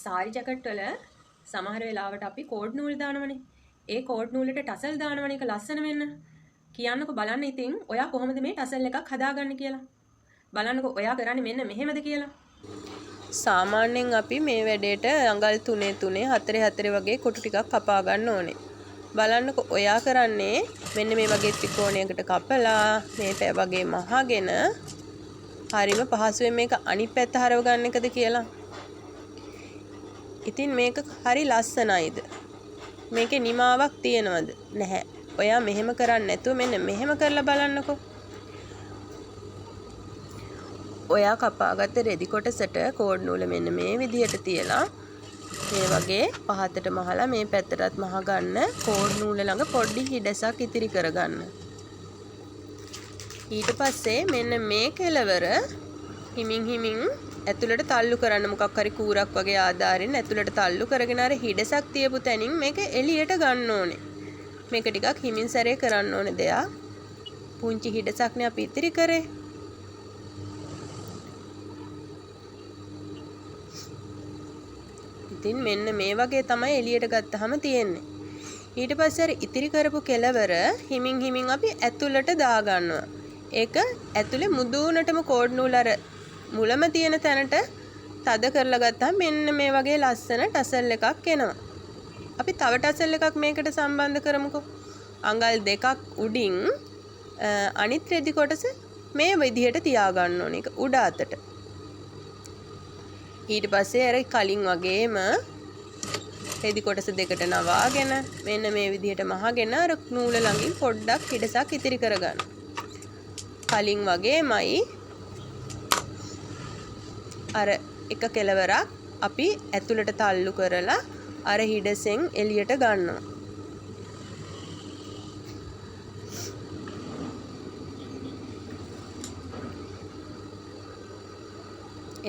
Sari jacket වල සමහර වෙලාවට අපි කෝඩ් නූල් දානවනේ. ඒ කෝඩ් නූලට ටසල් දානවනේ. ඒක ලස්සන වෙන්න. කියන්නකෝ බලන්න ඉතින් ඔයා කොහොමද මේ ටසල් එකක් හදාගන්නේ කියලා. බලන්නකෝ ඔයා කරන්නේ මෙන්න මෙහෙමද කියලා. සාමාන්‍යයෙන් අපි මේ වැඩේට අඟල් 3 4 වගේ කොටු ටිකක් කපා ගන්න ඕනේ. බලන්නකෝ ඔයා කරන්නේ මෙන්න මේ වගේ ත්‍රිකෝණයකට කපලා මේ වගේ මහගෙන හරිම පහසුවෙන් මේක අනිත් පැත්ත හරව ගන්න එකද කියලා. ඉතින් මේක හරි ලස්සනයිද? මේකේ නිමාවක් තියෙනවද? නැහැ. ඔයා මෙහෙම කරන්නේ නැතුව මෙන්න මෙහෙම කරලා බලන්නකෝ. ඔයා කපාගත්ත රෙදි කොටසට කෝඩ් නූල මෙන්න මේ විදිහට තියලා මේ වගේ පහතට මහලා මේ පැත්තටත් මහ ගන්න. කෝඩ් නූල ළඟ පොඩි හිඩසක් ඉතිරි කරගන්න. ඊට පස්සේ මෙන්න මේ කෙලවර හිමින් ඇතුළට තල්ලු කරන්න. මොකක් හරි කූරක් වගේ ආධාරයෙන් ඇතුළට තල්ලු කරගෙන අර හිඩසක් තියපු තැනින් මේක එළියට ගන්න ඕනේ. මේක ටිකක් හිමින් සැරේ කරන්න ඕනේ දෙයක්. පුංචි හිඩසක්නේ අපි ඉතිරි කරේ. ඉතින් මෙන්න මේ වගේ තමයි එළියට ගත්තාම තියෙන්නේ. ඊට පස්සේ අර ඉතිරි කරපු කෙලවර හිමින් අපි ඇතුළට දා ගන්නවා. ඒක ඇතුලේ මුදුනටම කෝඩ් නූල අර මුලම තියෙන තැනට තද කරලා ගත්තාම මෙන්න මේ වගේ ලස්සන ටසල් එකක් එනවා. අපි තව ටසල් එකක් මේකට සම්බන්ධ කරමුකෝ. අඟල් 2ක් උඩින් අනිත් රෙදි කොටස මේ විදිහට තියා ගන්න ඕනේ. ඒක උඩ අතට. ඊට පස්සේ අර කලින් වගේම රෙදි කොටස දෙකට නවාගෙන මෙන්න මේ විදිහට මහගෙන අර නූල ළඟින් පොඩ්ඩක් හිඩසක් ඉතිරි කරගන්න. කලින් වගේමයි අර එක කෙලවරක් අපි ඇතුළට තල්ලු කරලා අර හිඩසෙන් එළියට ගන්නවා.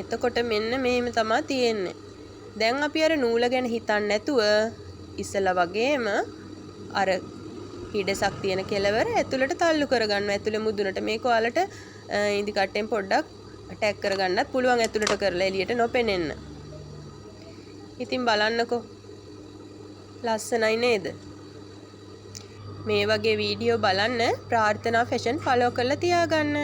එතකොට මෙන්න මෙහෙම තමයි තියෙන්නේ. දැන් අපි අර නූල ගැන හිතන්නේ නැතුව ඉස්සලා වගේම අර හිඩසක් තියෙන කෙලවර ඇතුළට තල්ලු කරගන්නවා. ඇතුළේ මුදුනට මේක ඔයාලට ඉදි කට්ටෙන් පොඩ්ඩක් ටැග් කරගන්නත් පුළුවන් ඇතුළට කරලා එළියට නොපෙනෙන්න. ඉතින් බලන්නකෝ. ලස්සනයි නේද? මේ වගේ වීඩියෝ බලන්න ප්‍රාර්ථනා ෆැෂන් ෆලෝ කරලා තියාගන්න.